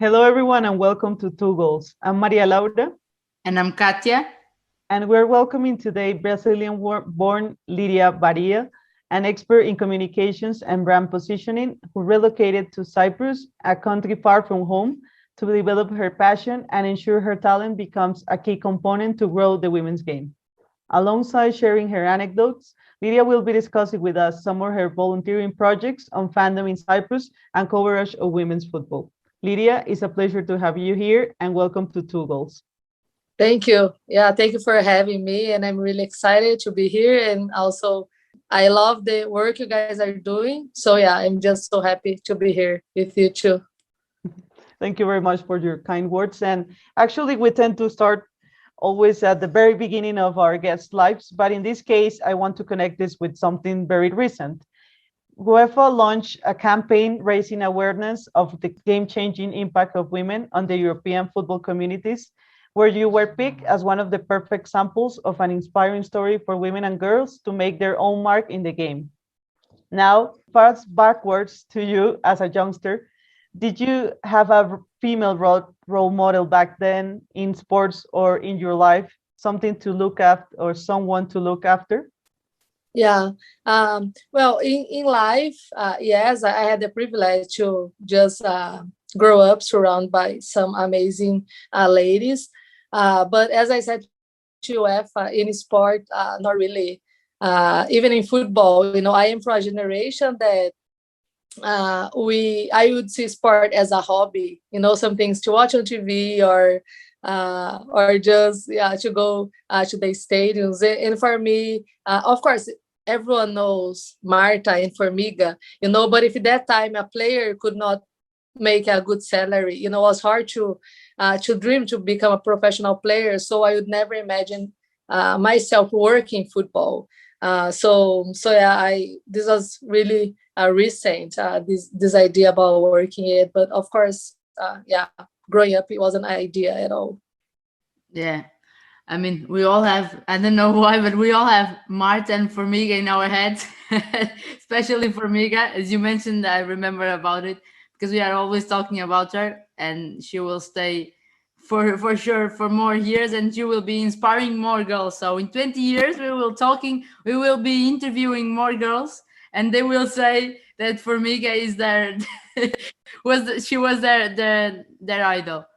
Hello, everyone, and welcome to Two Goals. I'm Maria Laura. And I'm Katia. And we're welcoming today Brazilian-born Lidia Baria, an expert in communications and brand positioning who relocated to Cyprus, a country far from home, to develop her passion and ensure her talent becomes a key component to grow the women's game. Alongside sharing her anecdotes, Lidia will be discussing with us some of her volunteering projects on fandom in Cyprus and coverage of women's football. Lidia, it's a pleasure to have you here and welcome to Two Goals. Thank you. Yeah, thank you for having me. And I'm really excited to be here. And also, I love the work you guys are doing. So yeah, I'm just so happy to be here with you too. Thank you very much for your kind words. And actually, we tend to start always at the very beginning of our guests' lives. But in this case, I want to connect this with something very recent. UEFA launched a campaign raising awareness of the game-changing impact of women on the European football communities, where you were picked as one of the perfect samples of an inspiring story for women and girls to make their own mark in the game. Now, fast backwards to you as a youngster, did you have a female role model back then in sports or in your life, something to look at or someone to look after? Yeah. Well, in life, yes, I had the privilege to just grow up surrounded by some amazing ladies. But as I said to you, in sport, not really. Even in football, I am from a generation that I would see sport as a hobby, some things to watch on TV or just to go to the stadiums. And for me, of course, everyone knows Marta and Formiga, but if at that time a player could not make a good salary, it was hard to dream to become a professional player. So I would never imagine myself working football. So yeah, this was really recent, this idea about working it. But of course, yeah, growing up, it wasn't an idea at all. Yeah. I mean, we all have, I don't know why, but we all have Marta and Formiga in our heads, especially Formiga. As you mentioned, I remember about it because we are always talking about her, and she will stay for sure for more years, and she will be inspiring more girls. So in 20 years, we will be interviewing more girls, and they will say that Formiga is she was their idol.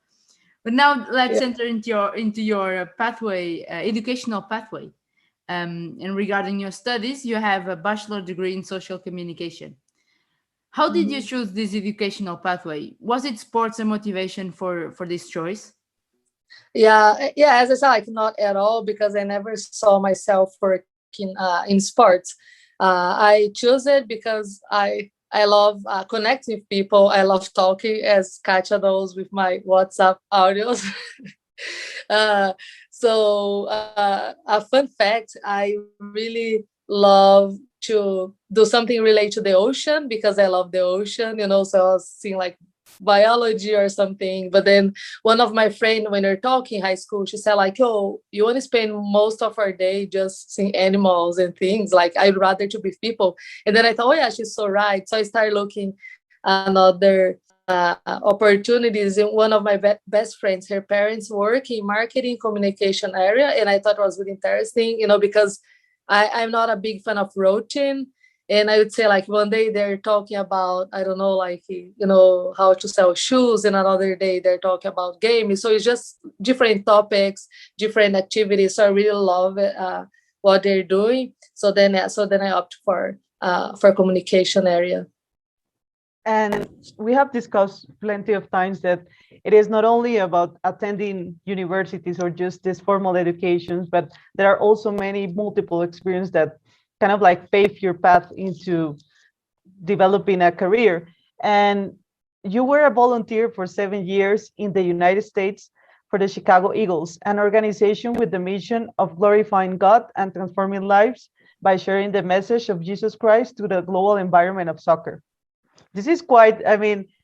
But now let's enter into your pathway, educational pathway. And regarding your studies, you have a bachelor degree in social communication. How did you choose this educational pathway? Was it sports and motivation for this choice? Yeah, as I said, like not at all, because I never saw myself working in sports. I chose it because I love connecting with people. I love talking, as Katia knows, with my WhatsApp audios. A fun fact, I really love to do something related to the ocean because I love the ocean, so I was seeing like biology or something. But then one of my friends, when we were talking high school, she said like, oh, you want to spend most of our day just seeing animals and things, like I'd rather to be with people. And then I thought, oh yeah, she's so right. So I started looking another opportunities. In one of my best friends, her parents work in marketing communication area, and I thought it was really interesting, because I'm not a big fan of routine. And I would say like one day they're talking about, I don't know, like, how to sell shoes. And another day they're talking about games. So it's just different topics, different activities. So I really love it, what they're doing. So then I opt for communication area. And we have discussed plenty of times that it is not only about attending universities or just these formal educations, but there are also many multiple experiences that kind of like pave your path into developing a career. And you were a volunteer for 7 years in the United States for the Chicago Eagles, an organization with the mission of glorifying God and transforming lives by sharing the message of Jesus Christ to the global environment of soccer. This is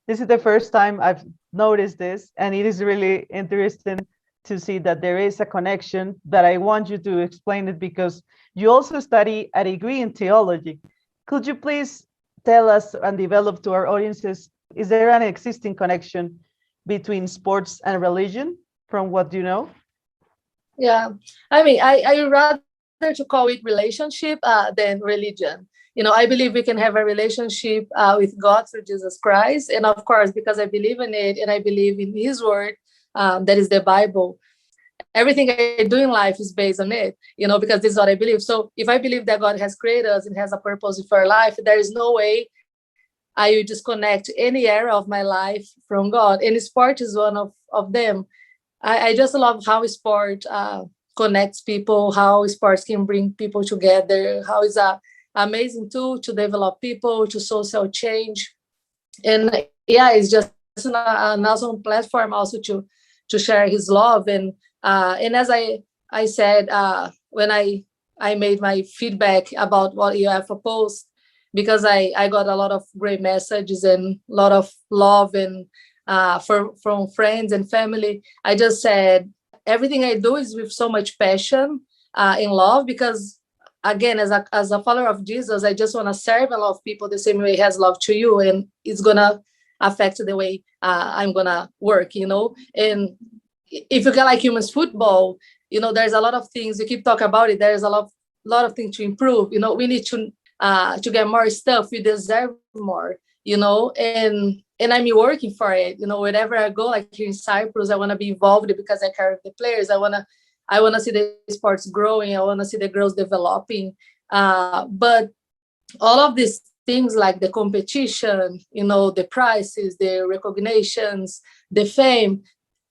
this is the first time I've noticed this, and it is really interesting to see that there is a connection. That I want you to explain it because you also study a degree in theology. Could you please tell us and develop to our audiences, is there an existing connection between sports and religion, from what you know? Yeah, I mean, I rather to call it relationship than religion. I believe we can have a relationship with God through Jesus Christ, and of course, because I believe in it and I believe in His word, that is the Bible. Everything I do in life is based on it, because this is what I believe. So if I believe that God has created us and has a purpose for our life, there is no way I would disconnect any area of my life from God. And sport is one of them. I just love how sport connects people, how sports can bring people together, how it's a amazing tool to develop people, to social change. And yeah, it's just an awesome platform also to share his love. And as I said, when I made my feedback about what you have proposed, because I got a lot of great messages and a lot of love and from friends and family. I just said everything I do is with so much passion and love, because again, as a follower of Jesus, I just want to serve and love people the same way he has love to you, and it's gonna affect the way I'm gonna work. And if you get like humans football, there's a lot of things you keep talking about it. There's a lot of things to improve. We need to get more stuff. We deserve more. And I'm working for it. Wherever I go, like here in Cyprus, I want to be involved because I care of the players. I want to see the sports growing. I want to see the girls developing. But all of these things like the competition, the prizes, the recognitions, the fame,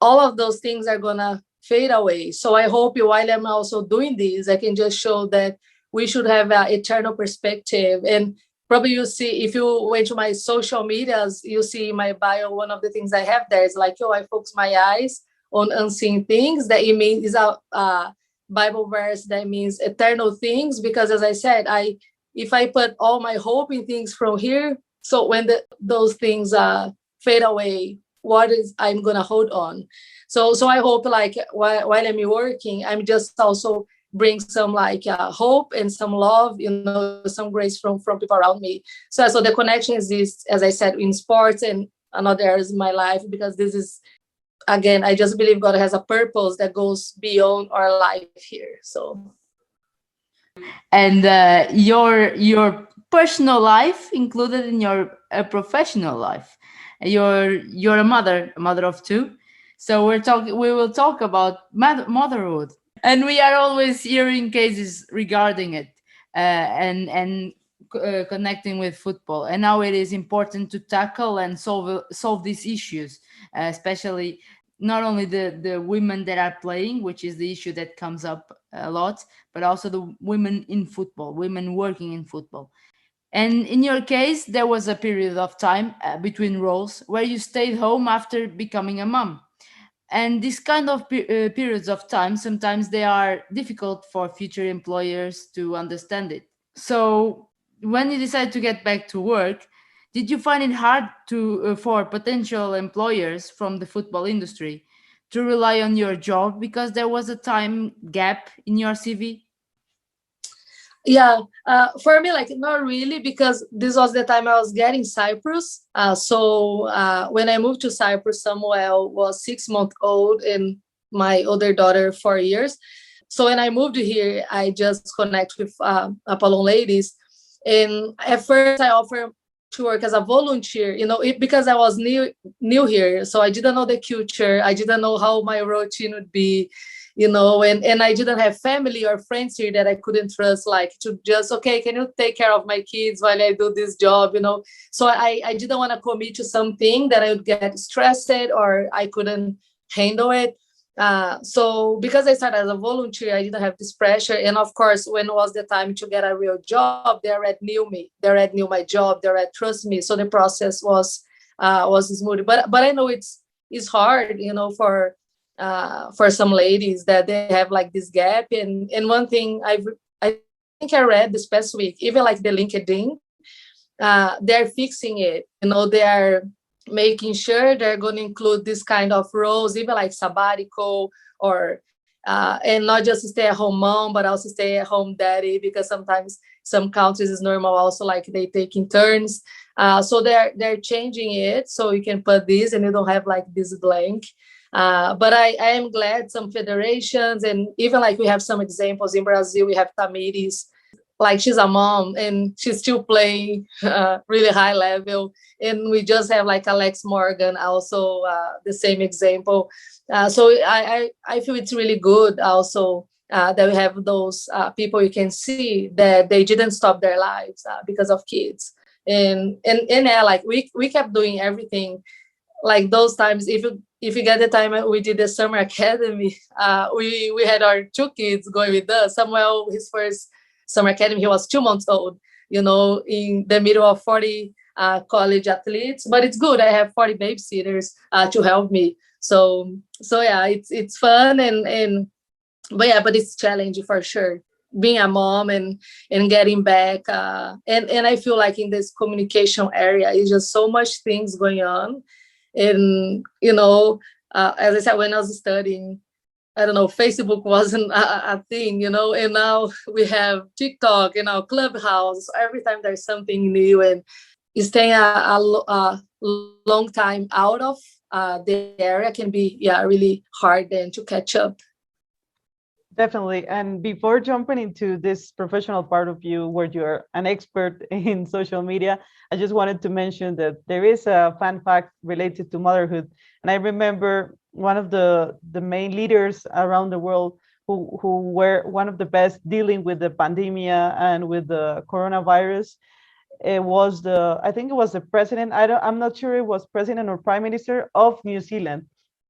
all of those things are gonna fade away. So I hope while I'm also doing this, I can just show that we should have an eternal perspective. And probably you see, if you went to my social medias, you see in my bio, one of the things I have there is like, I focus my eyes on unseen things. That it means is a Bible verse that means eternal things. Because as I said, if I put all my hope in things from here, so when those things fade away, what is I'm gonna hold on? So I hope like while I'm working, I'm just also bring some like hope and some love, some grace from people around me. So the connection is this, as I said, in sports and another areas in my life, because this is, again, I just believe God has a purpose that goes beyond our life here. So. And your personal life included in your professional life. You're a mother of two, so we will talk about motherhood, and we are always hearing cases regarding it, and connecting with football, and now it is important to tackle and solve these issues, especially not only the women that are playing, which is the issue that comes up a lot, but also the women in football, women working in football. And in your case, there was a period of time between roles where you stayed home after becoming a mom. And these kind of periods of time, sometimes they are difficult for future employers to understand it. So when you decided to get back to work, did you find it hard for potential employers from the football industry to rely on your job because there was a time gap in your CV? Yeah, for me, like not really, because this was the time I was getting Cyprus. So when I moved to Cyprus, Samuel was 6 months old and my older daughter 4 years. So when I moved here, I just connect with Apollon Ladies, and at first I offered to work as a volunteer. Because I was new here, so I didn't know the culture. I didn't know how my routine would be. And I didn't have family or friends here that I couldn't trust, like to just, okay, can you take care of my kids while I do this job, So I didn't want to commit to something that I would get stressed or I couldn't handle it. So because I started as a volunteer, I didn't have this pressure. And of course, when was the time to get a real job, they already knew me. They already knew my job. They already trust me. So the process was smooth. But I know it's hard, for some ladies that they have like this gap. And one thing I think I read this past week, even like the LinkedIn, they're fixing it. They are making sure they're going to include this kind of roles, even like sabbatical or and not just stay at home mom, but also stay at home daddy, because sometimes some countries is normal also like they take in turns. So they're changing it so you can put this and you don't have like this blank. But I am glad some federations, and even like we have some examples in Brazil, we have Tamiris, like she's a mom and she's still playing really high level. And we just have like Alex Morgan, also the same example. So I feel it's really good also that we have those people you can see that they didn't stop their lives because of kids. And yeah, like we kept doing everything. Like those times, if you get the time we did the summer academy, we had our 2 kids going with us. Samuel, his first summer academy, he was 2 months old, in the middle of 40 college athletes. But it's good, I have 40 babysitters to help me. So yeah, it's fun, but it's challenging for sure, being a mom and getting back, and I feel like in this communication area is just so much things going on. And as I said, when I was studying, I don't know, Facebook wasn't a thing, and now we have TikTok, Clubhouse. Every time there's something new, and staying a long time out of the area can be, really hard then to catch up. Definitely. And before jumping into this professional part of you, where you're an expert in social media, I just wanted to mention that there is a fun fact related to motherhood. And I remember one of the main leaders around the world who were one of the best dealing with the pandemic and with the coronavirus. It was I think it was the president. I'm not sure it was president or prime minister of New Zealand.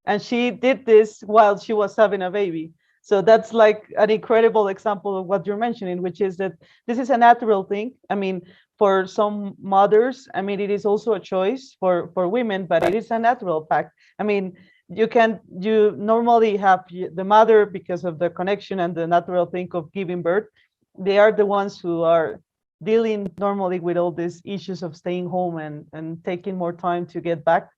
And she did this while she was having a baby. So that's like an incredible example of what you're mentioning, which is that this is a natural thing. I mean, for some mothers, I mean, it is also a choice for women, but it is a natural fact. I mean, you normally have the mother, because of the connection and the natural thing of giving birth. They are the ones who are dealing normally with all these issues of staying home and taking more time to get back.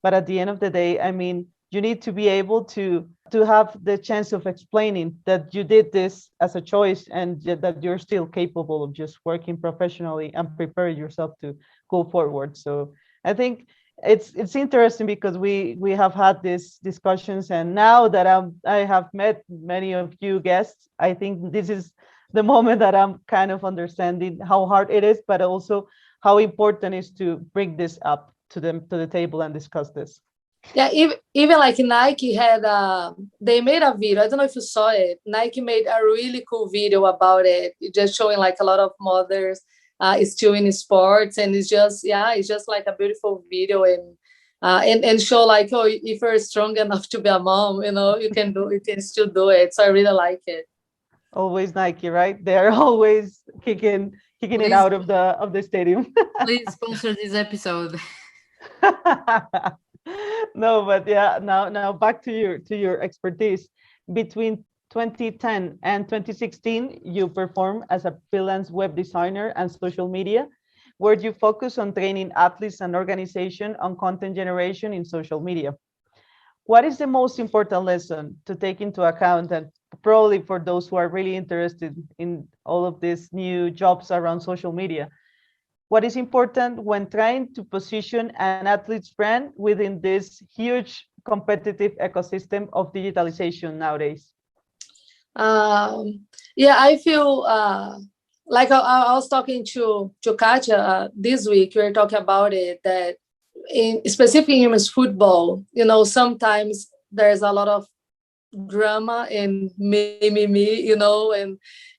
But at the end of the day, I mean, you need to be able to have the chance of explaining that you did this as a choice, and that you're still capable of just working professionally and prepare yourself to go forward. So I think it's interesting, because we have had these discussions, and now that I have met many of you guests, I think this is the moment that I'm kind of understanding how hard it is, but also how important it is to bring this up to the table and discuss this. Yeah, even like Nike had, they made a video. I don't know if you saw it. Nike made a really cool video about it, just showing like a lot of mothers still in sports, and it's just like a beautiful video, and show like, oh, if you're strong enough to be a mom, you can still do it. So I really like it. Always Nike, right? They're always kicking it out of the stadium. Please sponsor this episode. No, but yeah, now back to your expertise. Between 2010 and 2016, you performed as a freelance web designer and social media, where you focus on training athletes and organization on content generation in social media. What is the most important lesson to take into account, and probably for those who are really interested in all of these new jobs around social media? What is important when trying to position an athlete's brand within this huge competitive ecosystem of digitalization nowadays? Yeah, I feel like I was talking to Katja this week. We were talking about it, that specifically in women's football, sometimes there's a lot of drama and me,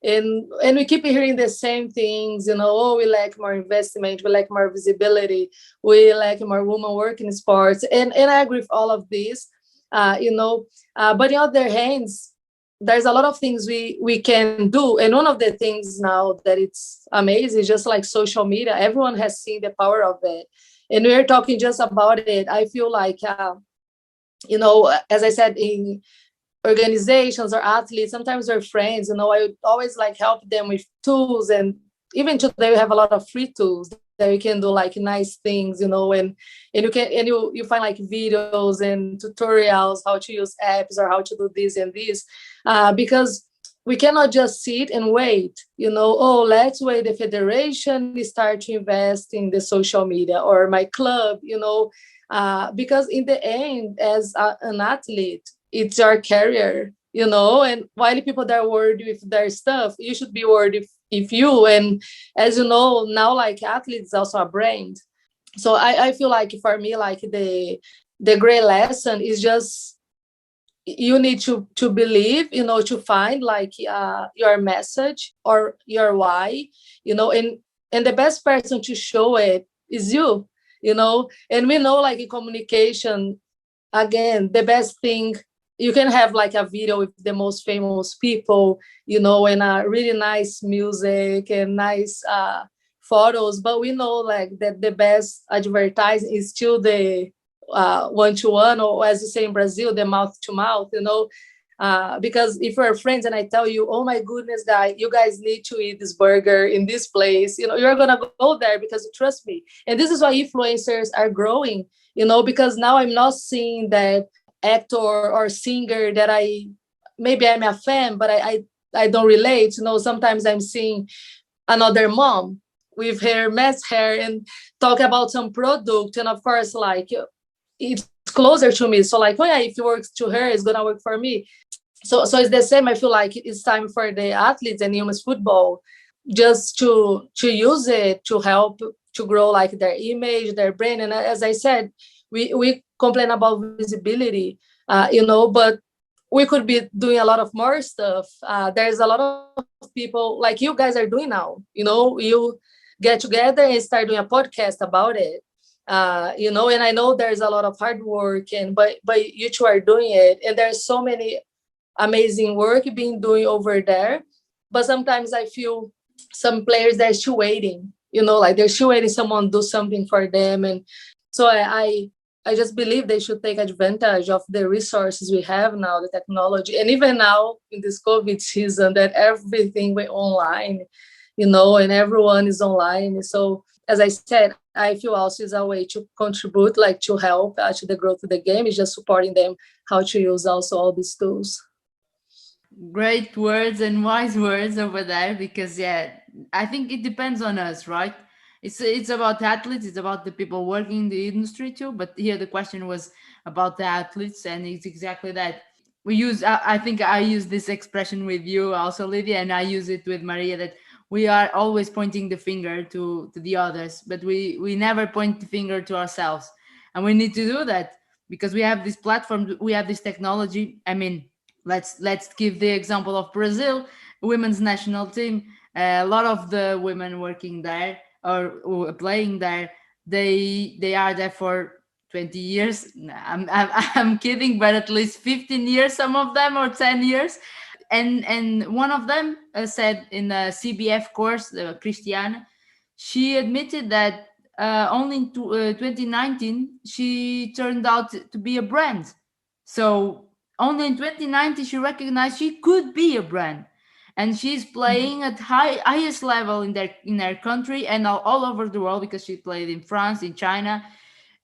and we keep hearing the same things, oh, we lack more investment, we lack more visibility, we lack more women working in sports, and I agree with all of this, but on the other hands, there's a lot of things we can do, and one of the things now that it's amazing, just like social media, everyone has seen the power of it, and we're talking just about it. I feel like as I said, in organizations or athletes, sometimes they're friends, I would always like help them with tools, and even today we have a lot of free tools that you can do like nice things, and you find like videos and tutorials how to use apps or how to do this and this, because we cannot just sit and wait, oh, let's wait the federation start to invest in the social media or my club, because in the end, as an athlete, it's your career, and while people that are worried with their stuff, you should be worried if you, and as you know, now like athletes is also a brand. So I feel like for me, like the great lesson is just you need to believe, to find like your message or your why, and the best person to show it is you, and we know like in communication, again, the best thing, you can have like a video with the most famous people, and really nice music and nice photos, but we know like that the best advertising is still the one-to-one, or as you say in Brazil, the mouth-to-mouth, because if we're friends and I tell you, oh my goodness, guy, you guys need to eat this burger in this place, you're gonna go there because you trust me. And this is why influencers are growing, because now I'm not seeing that actor or singer that maybe I'm a fan, but I don't relate. Sometimes I'm seeing another mom with her mess hair and talk about some product, and of course, like, it's closer to me. So like, oh yeah, if it works to her, it's gonna work for me. So it's the same. I feel like it's time for the athletes and women's football just to use it to help to grow like their image, their brand. And as I said, we complain about visibility, but we could be doing a lot of more stuff. There's a lot of people like you guys are doing now. You get together and start doing a podcast about it. And I know there's a lot of hard work, but you two are doing it, and there's so many amazing work being doing over there. But sometimes I feel some players, they're still waiting, like they're still waiting someone do something for them. And so I just believe they should take advantage of the resources we have now, the technology, and even now in this COVID season that everything went online, and everyone is online. So as I said, I feel also is a way to contribute, like to help to the growth of the game, is just supporting them how to use also all these tools. Great words and wise words over there, because I think it depends on us, right? It's about athletes, it's about the people working in the industry too, but here the question was about the athletes, and it's exactly that. I think I use this expression with you also, Lidia, and I use it with Maria, that we are always pointing the finger to the others, but we never point the finger to ourselves. And we need to do that because we have this platform, we have this technology. I mean, let's give the example of Brazil, women's national team. A lot of the women working there or playing there, they are there for 20 years. I'm kidding, but at least 15 years, some of them, or 10 years. And one of them said in a CBF course, Christiane, she admitted that only in 2019 she turned out to be a brand. So only in 2019 she recognized she could be a brand, and she's playing at highest level in their country and all over the world, because she played in France, in China,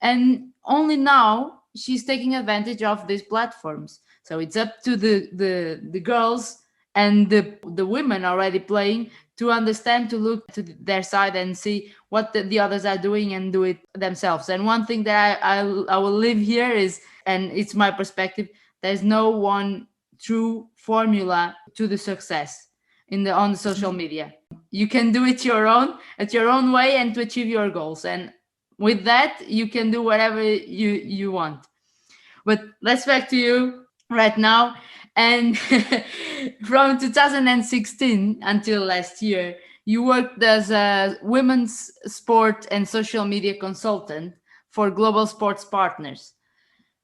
and only now she's taking advantage of these platforms. So it's up to the girls and the women already playing to understand, to look to their side and see what the others are doing and do it themselves. And one thing that I will leave here is, and it's my perspective, there's no one true formula to the success on the social media. You can do it at your own way and to achieve your goals. And with that, you can do whatever you want. But let's back to you right now. And from 2016 until last year, you worked as a women's sport and social media consultant for Global Sports Partners.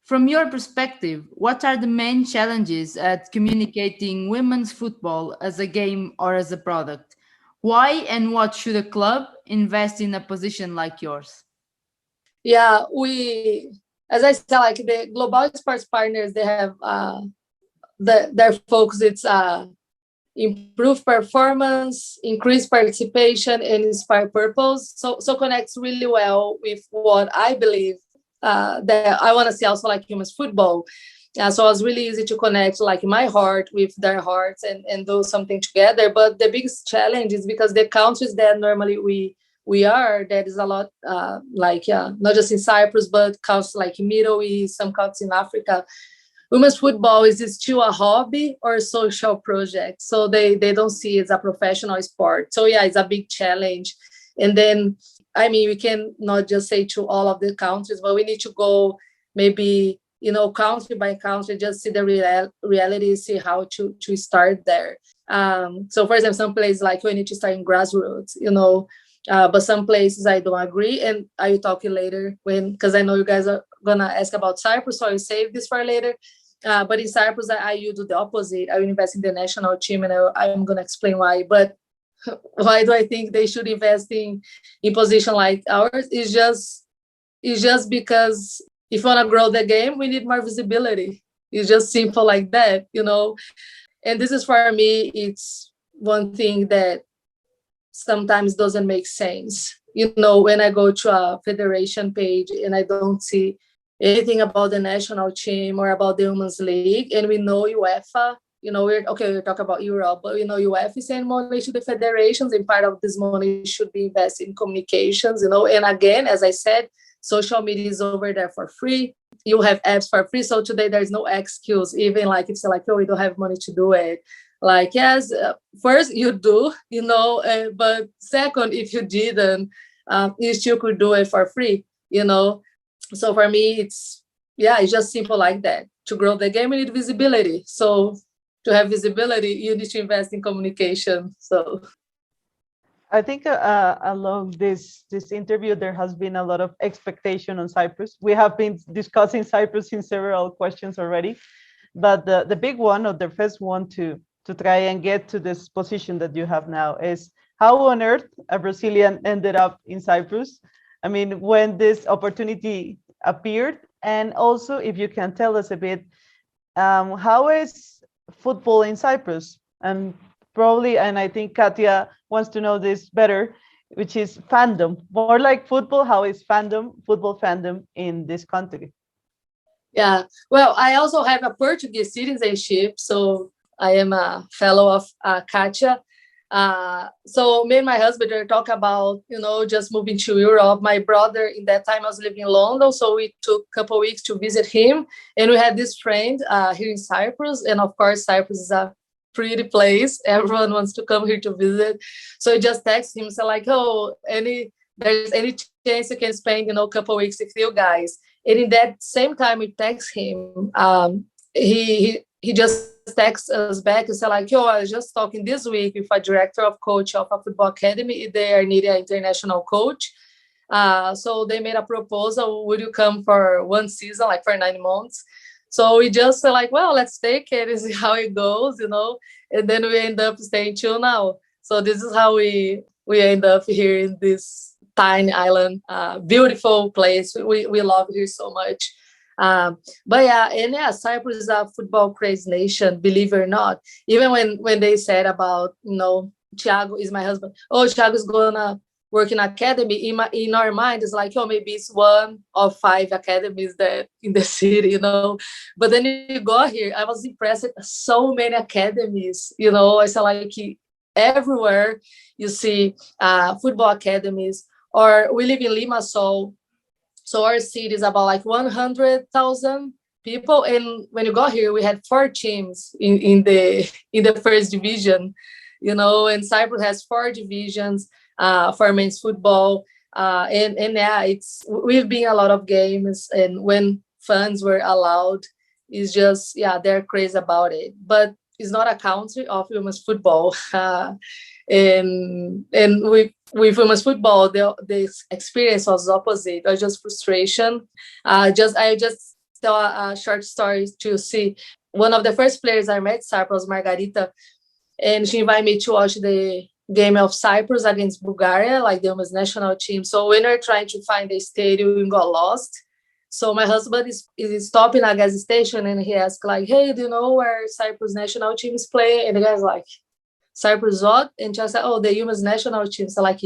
From your perspective, what are the main challenges at communicating women's football as a game or as a product? Why and what should a club invest in a position like yours? Yeah, as I said, like the Global Sports Partners, they have their focus, it's improve performance, increase participation, and inspire purpose. So connects really well with what I believe that I want to see also like women's football. So it was really easy to connect like my heart with their hearts and do something together. But the biggest challenge is because the countries that normally we are, there is a lot not just in Cyprus, but countries like Middle East, some countries in Africa. Women's football is still a hobby or a social project. So they don't see it as a professional sport. So yeah, it's a big challenge. And then, I mean, we can not just say to all of the countries, but we need to go maybe, country by country, just see the reality, see how to start there. So for example, some places like we need to start in grassroots, but some places I don't agree. And I will talk later because I know you guys are gonna ask about Cyprus, so I'll save this for later. But in Cyprus, I will do the opposite. I will invest in the national team, and I'm gonna explain why. But why do I think they should invest in position like ours? It's just because if you want to grow the game, we need more visibility. It's just simple like that, And this is for me, it's one thing that sometimes doesn't make sense. When I go to a federation page and I don't see anything about the national team or about the Women's League, and we know UEFA, we're talking about Europe, but we know UEFA is sending money to the federations, and part of this money should be invested in communications, And again, as I said, social media is over there for free. You have apps for free. So today there's no excuse, even like it's like, oh, we don't have money to do it. Like, yes, first you do, but second, if you didn't, you still could do it for free, So for me, it's just simple like that. To grow the game, we need visibility. So to have visibility, you need to invest in communication. So I think along this interview, there has been a lot of expectation on Cyprus. We have been discussing Cyprus in several questions already, but the big one, or the first one to try and get to this position that you have now, is how on earth a Brazilian ended up in Cyprus. I mean, when this opportunity appeared, and also if you can tell us a bit, how is football in Cyprus? And probably, and I think Katia wants to know this better, which is fandom. More like football, how is football fandom in this country? Yeah, well, I also have a Portuguese citizenship, so I am a fellow of Katia. So me and my husband are talk about, just moving to Europe. My brother in that time was living in London, so we took a couple of weeks to visit him. And we had this friend here in Cyprus. And of course, Cyprus is a pretty place. Everyone wants to come here to visit. So I just text him, so like, oh, there's any chance you can spend, a couple of weeks with you guys. And in that same time we text him, he just texts us back and said like, yo, I was just talking this week with a director of coach of a football academy. They are needing an international coach. So they made a proposal. Would you come for one season, like for 9 months? So we just said like, well, let's take it and see how it goes, and then we end up staying till now. So this is how we end up here in this tiny island, beautiful place. We love here so much. But Cyprus is a football crazy nation, believe it or not. Even when they said about, Thiago is my husband. Oh, Thiago is gonna work in academy. In our mind, it's like, oh, maybe it's one of 5 academies that in the city, But then you got here, I was impressed at so many academies, I saw like everywhere you see football academies. Or we live in Limassol. So our city is about like 100,000 people. And when you got here, we had 4 teams in the first division, and Cyprus has 4 divisions for men's football. We've been a lot of games, and when fans were allowed, it's just, they're crazy about it. But it's not a country of women's football. And with women's football, the experience was opposite. It was just frustration. I just tell a short story to see. One of the first players I met, Cyprus, Margarita, and she invited me to watch the game of Cyprus against Bulgaria, like the women's national team. So when we're trying to find the stadium, we got lost. So my husband is stopping at a gas station, and he asked like, hey, do you know where Cyprus national team is playing? And the guy's like, Cyprus what? And just said, oh, the women's national team. So like,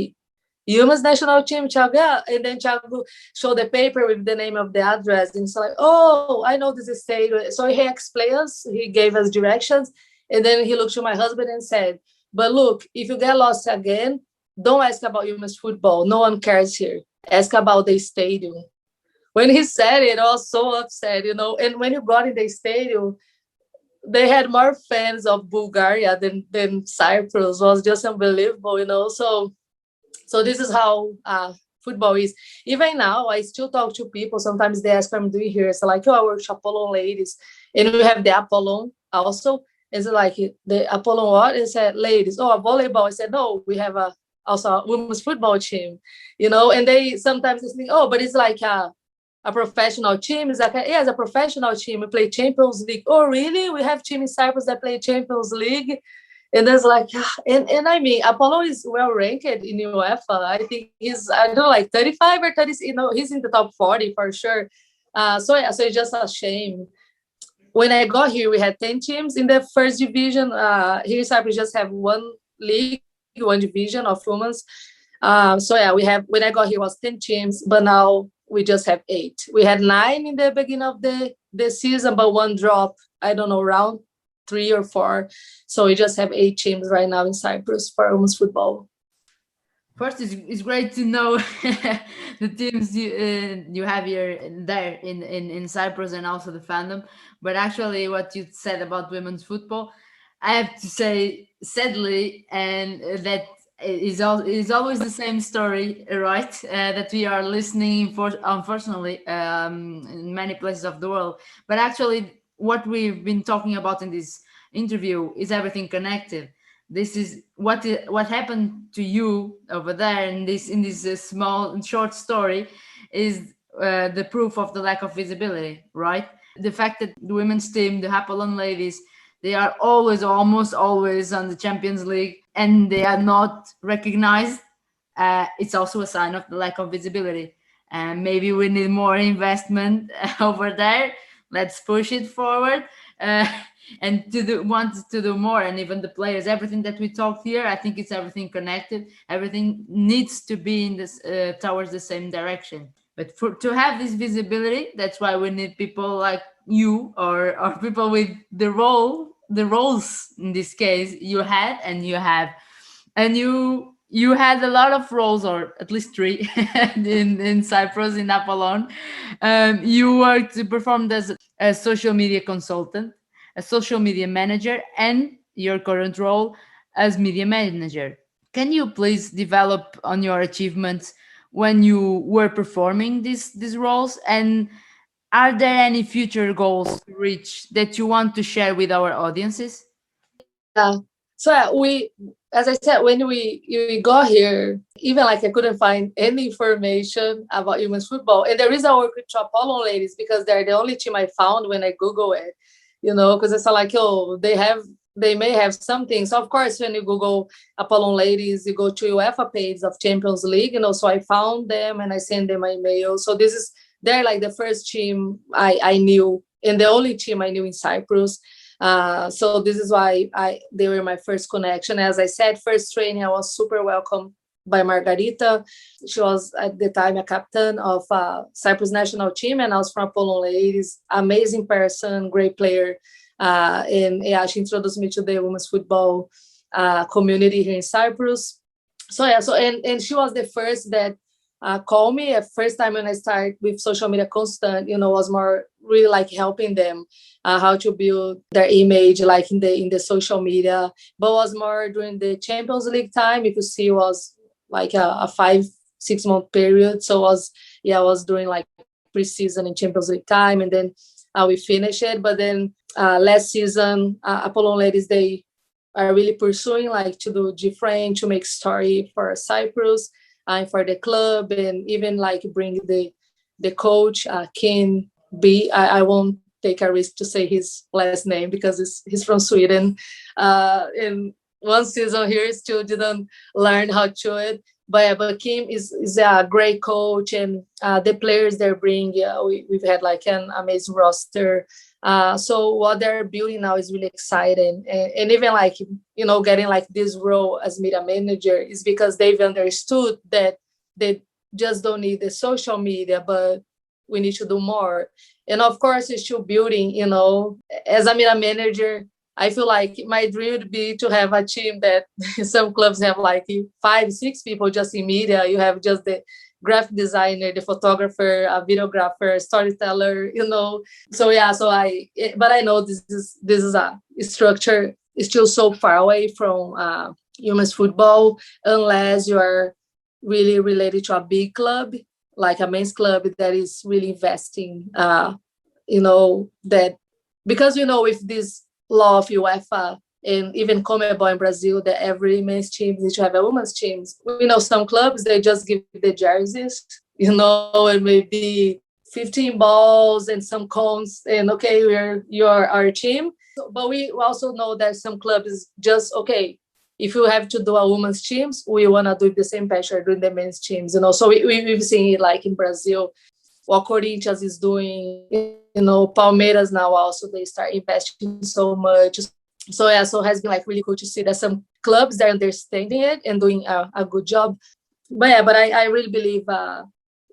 Human's national team, Thiago. Yeah. And then Thiago showed the paper with the name of the address. And so like, oh, I know this is stadium. So he explained us, he gave us directions. And then he looked to my husband and said, but look, if you get lost again, don't ask about human's football. No one cares here. Ask about the stadium. When he said it, I was so upset, And when you got in the stadium, they had more fans of Bulgaria than Cyprus. It was just unbelievable. So this is how football is. Even now, I still talk to people. Sometimes they ask what I'm doing here. It's like, oh, I work at Apollon Ladies. And we have the Apollon also. It's like the Apollon what? It said ladies. Oh, a volleyball. I said, no, we have also a women's football team. And they sometimes think, oh, but it's like a professional team. It's like, yeah, it's a professional team. We play Champions League. Oh, really? We have team in Cyprus that play Champions League. And there's like, and I mean, Apollo is well ranked in UEFA. I think he's, I don't know, like 35 or 30, he's in the top 40 for sure. So it's just a shame. When I got here, we had 10 teams in the first division. Here in Cyprus, just have one league, one division of women's. When I got here, it was 10 teams, but now we just have 8. We had 9 in the beginning of the season, but one drop, I don't know, round 3 or 4. So we just have 8 teams right now in Cyprus for women's football. First, it's great to know the teams you have here there in Cyprus and also the fandom. But actually, what you said about women's football, I have to say, sadly, and that is always the same story, right? That we are listening for, unfortunately, in many places of the world. But actually, what we've been talking about in this interview is everything connected. This is what happened to you over there in this small short story is the proof of the lack of visibility, right? The fact that the women's team, the Apollon Ladies, they are almost always on the Champions League and they are not recognized. It's also a sign of the lack of visibility. And maybe we need more investment over there. Let's push it forward. And want to do more, and even the players, everything that we talked here, I think it's everything connected. Everything needs to be in this towards the same direction. But to have this visibility, that's why we need people like you or people with the roles in this case you had and you have, and you had a lot of roles, or at least 3 in Cyprus, in Apollon. You worked to perform as a social media consultant, a social media manager, and your current role as media manager. Can you please develop on your achievements when you were performing these roles? And are there any future goals to reach that you want to share with our audiences? Yeah. So we, as I said, when we got here, even like I couldn't find any information about women's football. And the reason I work with Apollon Ladies because they're the only team I found when I Google it. Because it's like, oh, they may have something. So of course, when you Google Apollon Ladies, you go to UEFA page of Champions League, so I found them and I sent them my email. So they're like the first team I knew and the only team I knew in Cyprus. So this is why they were my first connection. As I said, first training, I was super welcomed by Margarita. She was at the time a captain of Cyprus national team, and I was from Apollon Ladies. Amazing person, great player, and yeah, she introduced me to the women's football community here in Cyprus. And she was the first that called me. At first time when I started with social media constant, was more really like helping them how to build their image, like in the social media, but was more during the Champions League time. If you see, was like a 5-6 month period. So I was doing like preseason in Champions League time, and then we finished it. But then last season, Apollon Ladies, they are really pursuing like to do different, to make story for Cyprus and for the club, and even like bring the coach Ken B. I won't take a risk to say his last name because he's from Sweden. In one season here, still didn't learn how to it. But Kim is a great coach, and the players they're bringing, we've had like an amazing roster. So what they're building now is really exciting. And even like, getting like this role as media manager is because they've understood that they just don't need the social media, but we need to do more. And of course, it's still building, as a media manager, I feel like my dream would be to have a team that some clubs have like 5, 6 people just in media. You have just the graphic designer, the photographer, a videographer, storyteller, So yeah, but I know this is a structure. It's still so far away from women's football unless you are really related to a big club, like a men's club that is really investing, that because, with this law of UEFA and even CONMEBOL in Brazil, that every men's team needs to have a women's team. We know some clubs, they just give the jerseys, and maybe 15 balls and some cones, and okay, you're our team. But we also know that some clubs just, okay, if you have to do a women's teams, we want to do the same passion doing the men's teams, So we've seen it like in Brazil, what Corinthians is doing, Palmeiras now also, they start investing so much. So yeah, so it has been like really cool to see that some clubs, they're understanding it and doing a good job. But yeah, but I really believe,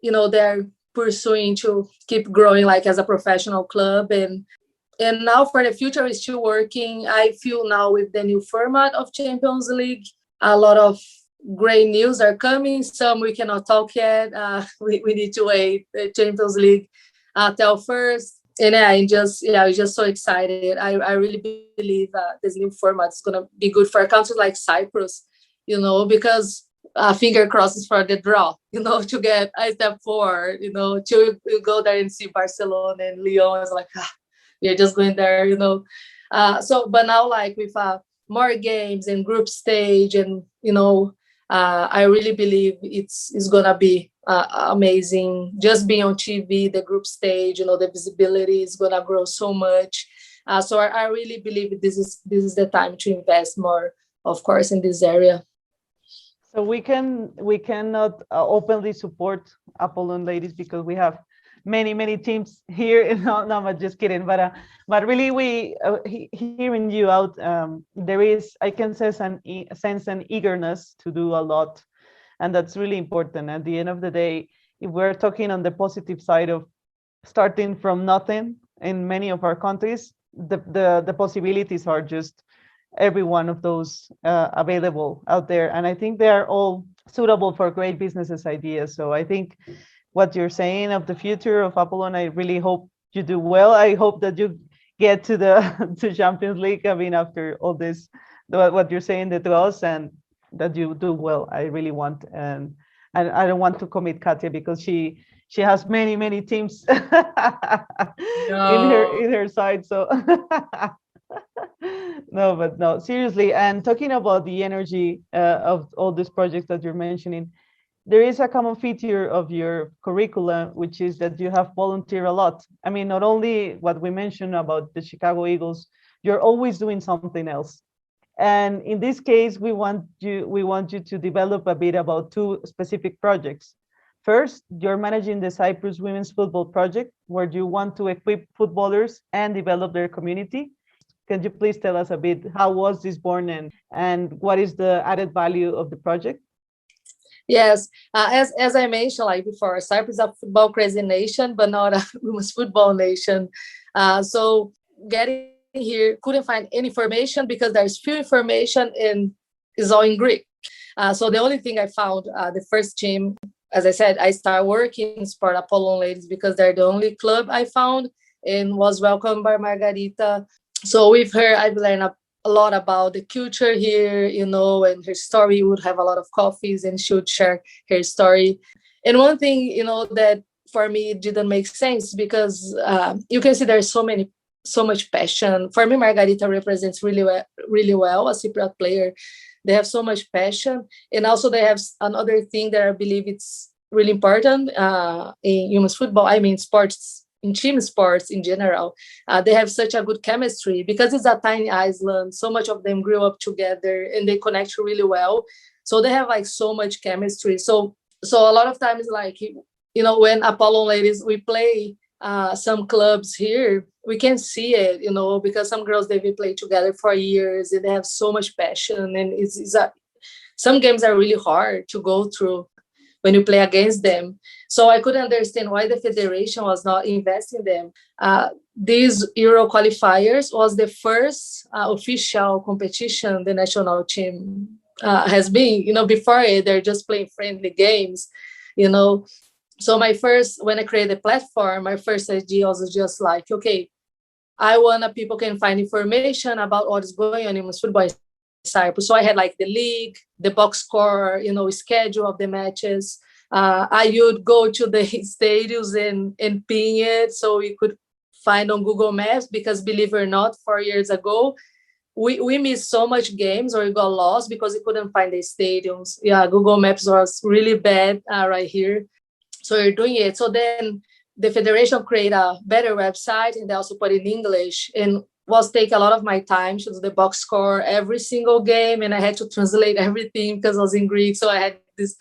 they're pursuing to keep growing like as a professional club. And now for the future, we're still working. I feel now with the new format of Champions League, a lot of great news are coming. Some we cannot talk yet. We need to wait the Champions League till first. And I'm just so excited. I really believe this new format is going to be good for a country like Cyprus, because finger crosses for the draw, to get a step forward, to go there and see Barcelona and Lyon. It's like, you're just going there, but now like with more games and group stage and, I really believe it's going to be amazing. Just being on TV, the group stage, the visibility is going to grow so much. So I really believe this is the time to invest more, of course, in this area. So we cannot openly support Apollon Ladies because we have many teams here. No, I'm just kidding. But really, we hearing you out, there is, I can sense an eagerness to do a lot, and that's really important. At the end of the day, if we're talking on the positive side of starting from nothing in many of our countries, the possibilities are just every one of those available out there, and I think they are all suitable for great businesses ideas. So I think what you're saying of the future of Apollon, I really hope you do well. I hope that you get to the to Champions League. I mean, after all this, what you're saying to us, and that you do well. I really want, and I don't want to commit Katia because she has many teams in her side. So no, seriously. And talking about the energy of all these projects that you're mentioning, there is a common feature of your curriculum, which is that you have volunteered a lot. I mean, not only what we mentioned about the Chicago Eagles, you're always doing something else. And in this case, we want you to develop a bit about 2 specific projects. First, you're managing the Cyprus Women's Football Project, where you want to equip footballers and develop their community. Can you please tell us a bit, how was this born and what is the added value of the project? Yes, as I mentioned like before, Cyprus is a football crazy nation, but not a women's football nation. So getting here, couldn't find any information because there's few information and it's all in Greek. So the only thing I found, the first team, as I said, I started working in Sport Apollon Ladies because they're the only club I found and was welcomed by Margarita. So with her, I've learned a lot about the culture here, and her story. Would have a lot of coffees and she would share her story. And one thing, that for me didn't make sense because you can see there's so much passion. For me, Margarita represents really well a Cypriot player. They have so much passion. And also they have another thing that I believe it's really important in women's football. I mean, sports, in team sports in general, they have such a good chemistry because it's a tiny island. So much of them grew up together and they connect really well. So they have like so much chemistry. So a lot of times, like, when Apollon Ladies, we play some clubs here, we can see it, you know, because some girls, they've been playing together for years and they have so much passion, and some games are really hard to go through when you play against them. So I couldn't understand why the federation was not investing in them. These Euro qualifiers was the first official competition the national team has been. You know, before it, they're just playing friendly games, you know. So when I created the platform, my first idea was just like, okay, I want people can find information about what is going on in women's football in Cyprus. So I had like the league, the box score, you know, schedule of the matches. I would go to the stadiums and ping it so we could find on Google Maps, because believe it or not, 4 years ago, we missed so much games, or we got lost because we couldn't find the stadiums. Yeah, Google Maps was really bad right here. So you're doing it. So then the federation created a better website, and they also put in English, and was take a lot of my time to do the box score every single game, and I had to translate everything because I was in Greek. So I had this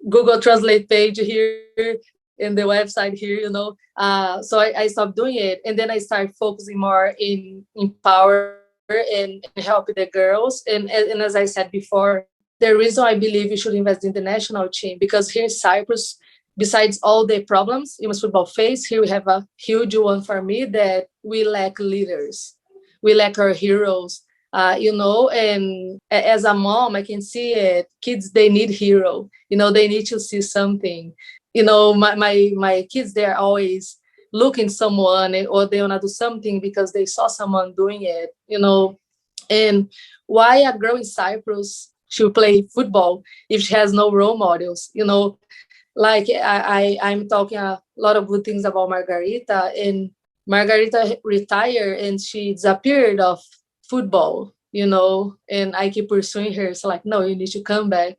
Google Translate page here in the website here, you know. So I stopped doing it, and then I started focusing more in power and helping the girls. And as I said before, the reason I believe we should invest in the national team, because here in Cyprus, besides all the problems women's football face, here we have a huge one for me, that we lack leaders. We lack our heroes, you know, and as a mom, I can see it. Kids, they need hero. You know, they need to see something. You know, my kids, they're always looking someone, or they want to do something because they saw someone doing it, you know. And why a girl in Cyprus should play football if she has no role models, you know? Like I'm talking a lot of good things about Margarita, and Margarita retired and she disappeared of football, you know, and I keep pursuing her. So like, no, you need to come back.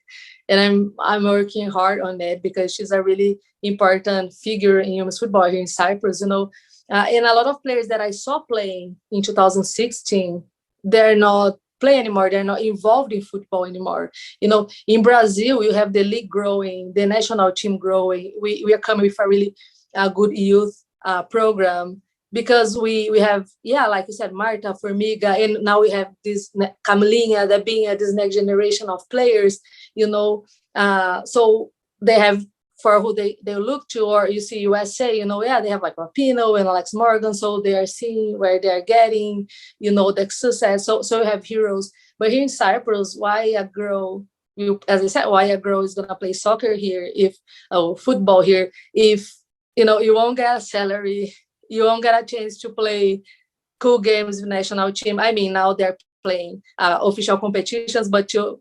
And I'm working hard on it, because she's a really important figure in women's football here in Cyprus, you know. And a lot of players that I saw playing in 2016, they're not play anymore. They're not involved in football anymore. You know, in Brazil, you have the league growing, the national team growing. We are coming with a really good youth program, because we have, yeah, like you said, Marta, Formiga, and now we have this Camilinha, that being this next generation of players, you know. So they have, for who they look to, or you see USA, you know, yeah, they have like Rapinoe and Alex Morgan, so they are seeing where they're getting, you know, the success. So you have heroes. But here in Cyprus, why a girl, as I said, why a girl is gonna play soccer here, football here, if, you know, you won't get a salary, you won't get a chance to play cool games with national team. I mean, now they're playing official competitions, but 2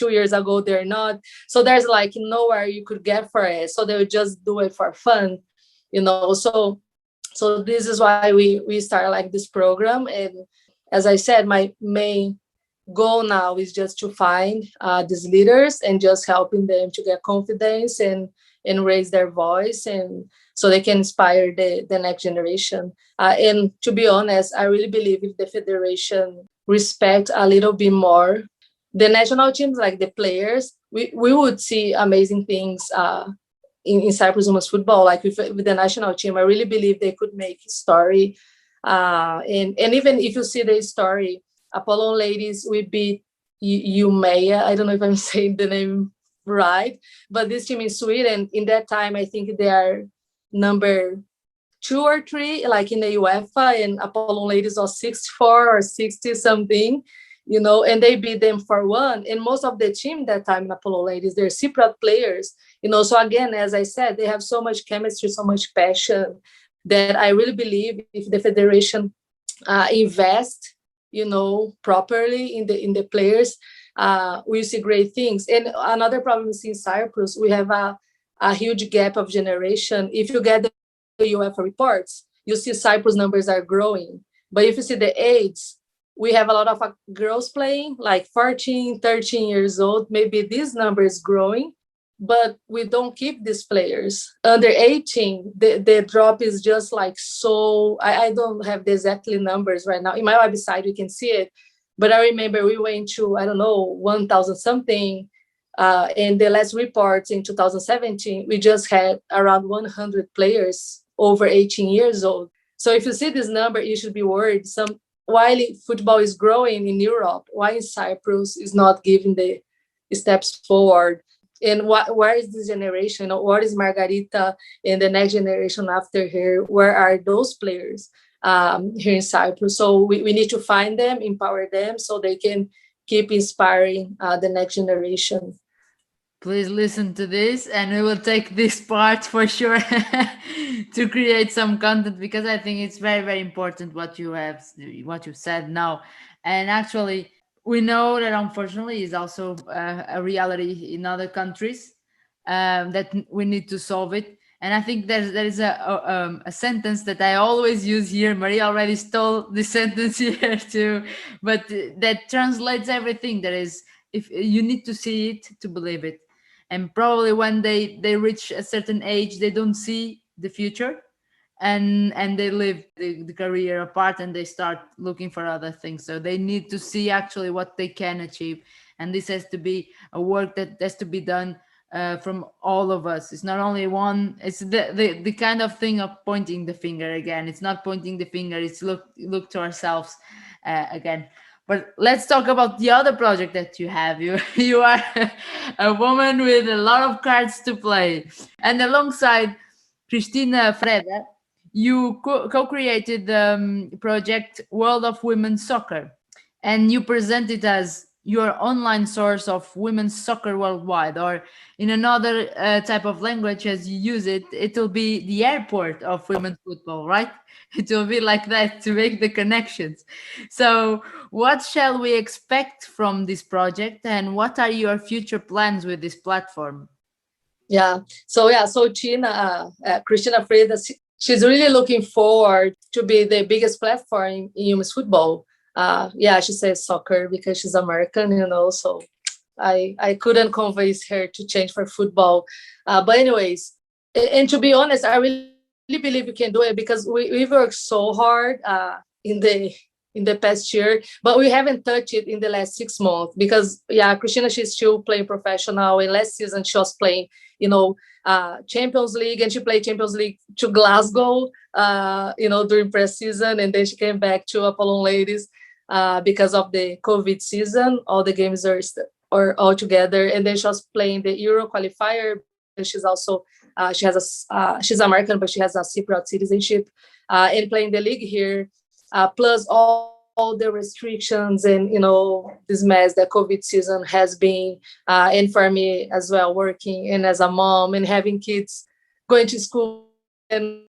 years ago they're not. So there's like nowhere you could get for it, so they would just do it for fun, you know. So this is why we start like this program. And as I said, my main goal now is just to find these leaders and just helping them to get confidence and raise their voice, and so they can inspire the next generation. And to be honest, I really believe if the federation respect a little bit more the national teams, like the players, we would see amazing things in Cyprus women's football. Like with the national team, I really believe they could make story. And even if you see the story, Apollon Ladies, we beat Umea. I don't know if I'm saying the name right, but this team in Sweden, in that time, I think they are number 2 or 3, like in the UEFA, and Apollon Ladies was 64 or 60 something. You know, and they beat them 4-1. And most of the team that time in Apollon Ladies, they're Cypriot players, you know. So again, as I said, they have so much chemistry, so much passion, that I really believe if the federation invest, you know, properly in the players, we see great things. And another problem is in Cyprus, we have a huge gap of generation. If you get the UEFA reports, you see Cyprus numbers are growing. But if you see the age, we have a lot of girls playing, like 14, 13 years old. Maybe this number is growing, but we don't keep these players. Under 18, the drop is just like so, I don't have the exactly numbers right now. In my website, you can see it. But I remember we went to, I don't know, 1,000 something. In the last reports in 2017, we just had around 100 players over 18 years old. So if you see this number, you should be worried. While football is growing in Europe, why in Cyprus is not giving the steps forward? And where is this generation? You know, what is Margarita and the next generation after her? Where are those players here in Cyprus? So we need to find them, empower them, so they can keep inspiring the next generation. Please listen to this, and we will take this part for sure to create some content, because I think it's very, very important what you've said now. And actually, we know that unfortunately is also a reality in other countries, that we need to solve it. And I think there is a sentence that I always use here. Maria already stole the sentence here too, but that translates everything. That is, if you need to see it to believe it. And probably when they reach a certain age, they don't see the future, and they leave the career apart, and they start looking for other things. So they need to see actually what they can achieve, and this has to be a work that has to be done from all of us. It's not only one. It's the kind of thing of pointing the finger again. It's not pointing the finger. It's look to ourselves again. But let's talk about the other project that you have. You are a woman with a lot of cards to play, and alongside Cristina Freda, you co-created the project World of Women's Soccer, and you present it as your online source of women's soccer worldwide, or in another type of language as you use it, it will be the airport of women's football, right? It will be like that to make the connections. So what shall we expect from this project, and what are your future plans with this platform? So Cristina Freda, she's really looking forward to be the biggest platform in women's football. She says soccer because she's American, so I couldn't convince her to change for football. But anyways, and to be honest, I really believe we can do it, because we worked so hard in the past year, but we haven't touched it in the last 6 months, because Cristina, she's still playing professional, and last season she was playing Champions League, and she played Champions League to Glasgow during pre-season, and then she came back to Apollon Ladies because of the COVID season. All the games are all together, and then she was playing the Euro qualifier. She's also she's American, but she has a Cypriot citizenship, and playing the league here, plus all the restrictions and this mess that COVID season has been, and for me as well, working and as a mom and having kids going to school and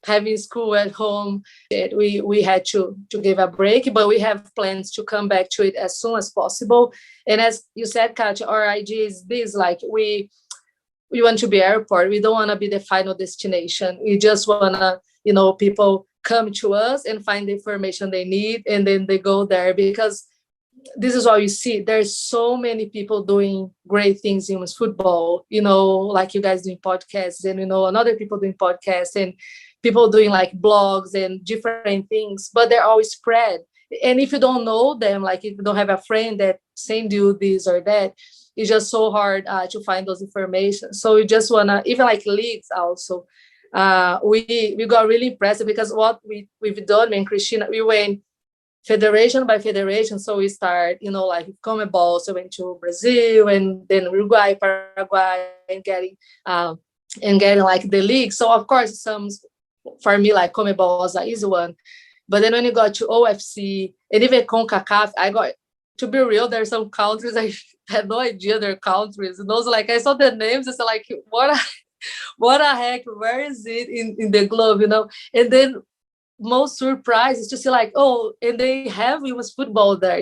having school at home, we had to give a break, but we have plans to come back to it as soon as possible. And as you said, Katja, our idea is this: like we want to be airport. We don't want to be the final destination. We just want to, people come to us and find the information they need, and then they go there, because this is what you see. There's so many people doing great things in women's football, like you guys doing podcasts, and, another people doing podcasts, and people doing like blogs and different things, but they're always spread. And if you don't know them, like if you don't have a friend that send you this or that, it's just so hard to find those information. So we just want to, even like leagues also, we got really impressed, because what we've done, me and Cristina, we went federation by federation. So we start, like CONMEBOL, so we went to Brazil, and then Uruguay, Paraguay, and getting like the league. So of course, for me, like CONMEBOL was an easy one. But then when you got to OFC and even CONCACAF, to be real, there are some countries I had no idea they're countries. And those, like, I saw the names, it's like, what a heck, where is it in the globe, And then most surprise is to see like, oh, and they have women's football there,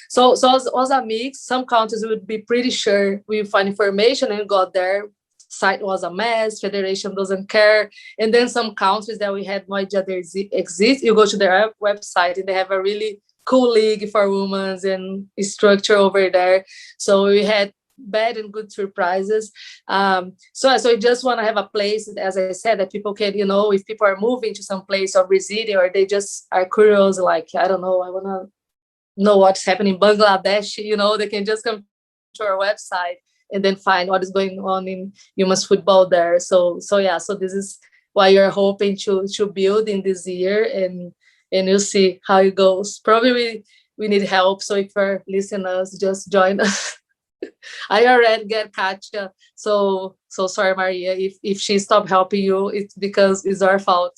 So it was a mix. Some countries would be pretty sure we find information and got there. Site was a mess, federation doesn't care. And then some countries that we had no idea they exist, you go to their website and they have a really cool league for women and structure over there. So we had bad and good surprises. So I just want to have a place, as I said, that people can, if people are moving to some place or visiting, or they just are curious, like, I don't know, I want to know what's happening in Bangladesh, they can just come to our website and then find what is going on in women's football there. So this is what you're hoping to build in this year, and you'll see how it goes. Probably we need help. So if you're listeners, just join us. I already get Katya. So sorry, Maria. If she stopped helping you, it's because it's our fault.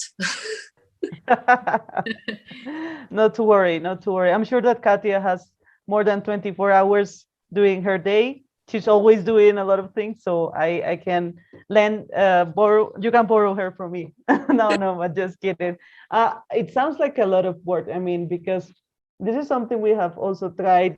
Not to worry, not to worry. I'm sure that Katia has more than 24 hours doing her day. She's always doing a lot of things, so I can borrow. You can borrow her from me. No, but just kidding. It sounds like a lot of work. I mean, because this is something we have also tried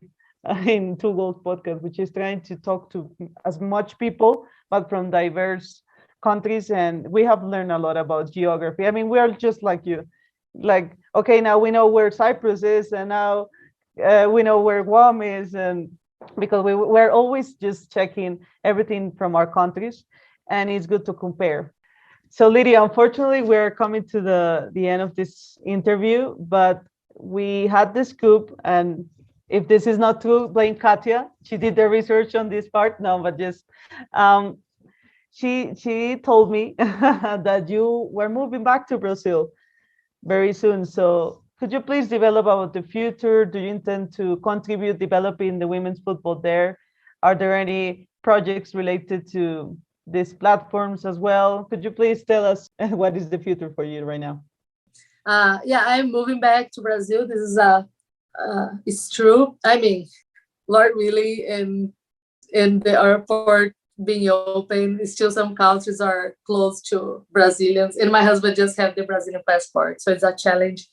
in Two Goals podcast, which is trying to talk to as much people, but from diverse countries, and we have learned a lot about geography. I mean, we are just like you, like, okay, now we know where Cyprus is, and now we know where Guam is, and because we're always just checking everything from our countries, and it's good to compare. So Lydia, unfortunately, we're coming to the end of this interview, but we had this scoop, and if this is not true, blame Katya. She did the research on this part. No, but just um, she told me that you were moving back to Brazil very soon. So could you please develop about the future? Do you intend to contribute developing the women's football there? Are there any projects related to these platforms as well? Could you please tell us what is the future for you right now? Yeah, I'm moving back to Brazil. This is it's true. I mean, Lord willing, and the airport being open, still some countries are closed to Brazilians. And my husband just have the Brazilian passport, so it's a challenge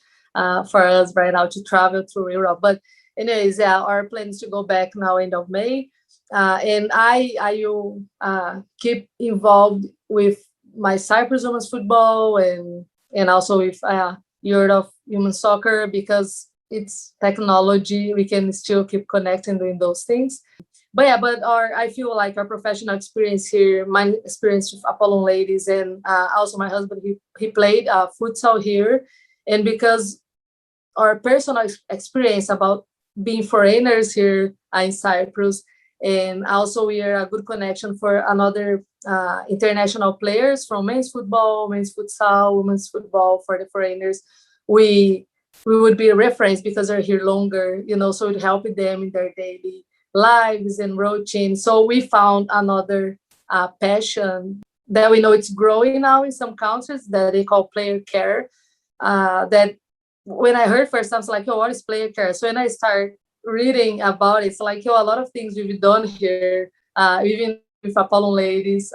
for us right now to travel through Europe. But anyways, yeah, our plan is to go back now end of May, and I will keep involved with my Cyprus women's football and also with Europe of Human Soccer, because it's technology. We can still keep connecting doing those things. But yeah, I feel like our professional experience here, my experience with Apollon Ladies, and also my husband, he played futsal here. And because our personal experience about being foreigners here in Cyprus, and also we are a good connection for another international players from men's football, men's futsal, women's football for the foreigners. We would be a reference because they're here longer, so it help them in their daily lives and routine. So we found another passion that we know it's growing now in some countries that they call player care. That when I heard first, I was like, oh, what is player care? So when I start reading about it, it's like, a lot of things we've done here, even with Apollon Ladies.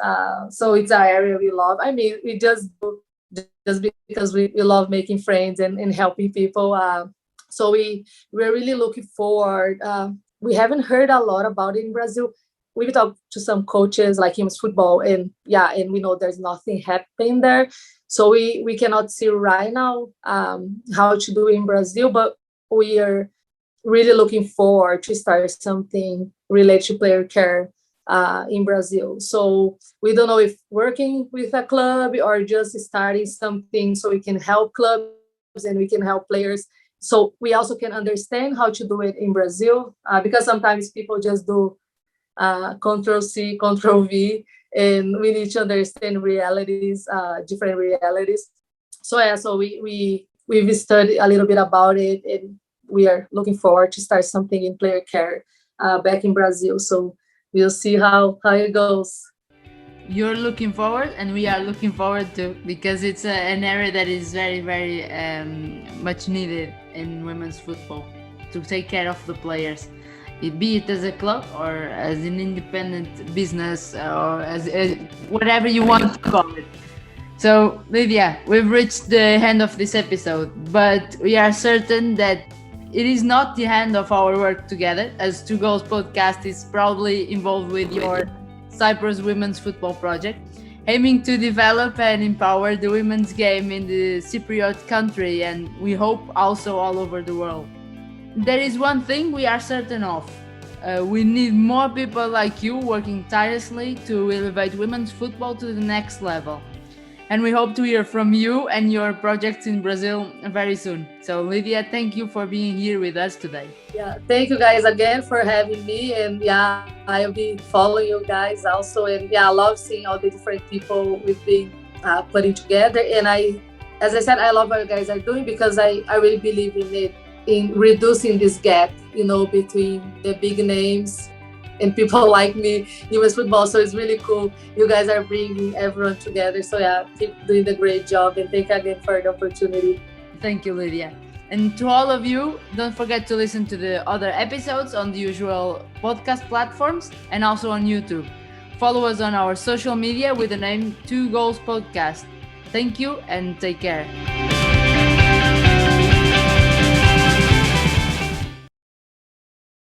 So it's an area we love. I mean, we just do just because we love making friends and helping people. So we're really looking forward. We haven't heard a lot about it in Brazil. We've talked to some coaches like women's football, and we know there's nothing happening there. So we cannot see right now how to do it in Brazil, but we are really looking forward to start something related to player care in Brazil. So we don't know if working with a club or just starting something so we can help clubs and we can help players. So we also can understand how to do it in Brazil, because sometimes people just do Control C, Control V, and we need to understand realities, different realities. So we've studied a little bit about it, and we are looking forward to start something in player care back in Brazil. So we'll see how it goes. You're looking forward, and we are looking forward too, because it's an area that is very, very much needed in women's football, to take care of the players, be it as a club or as an independent business, or as whatever you want to call it. So Lidia, we've reached the end of this episode, but we are certain that it is not the end of our work together, as Two Goals podcast is proudly involved with your Cyprus women's football project, aiming to develop and empower the women's game in the Cypriot country, and we hope also all over the world. There is one thing we are certain of. We need more people like you working tirelessly to elevate women's football to the next level. And we hope to hear from you and your projects in Brazil very soon. So Lidia, thank you for being here with us today. Yeah, thank you guys again for having me. And I'll be following you guys also. And I love seeing all the different people we've been putting together. And as I said, I love what you guys are doing because I really believe in it, in reducing this gap, between the big names and people like me in US football. So it's really cool. You guys are bringing everyone together. So yeah, keep doing the great job, and thank you again for the opportunity. Thank you, Lidia. And to all of you, don't forget to listen to the other episodes on the usual podcast platforms and also on YouTube. Follow us on our social media with the name 2 Goals Podcast. Thank you and take care.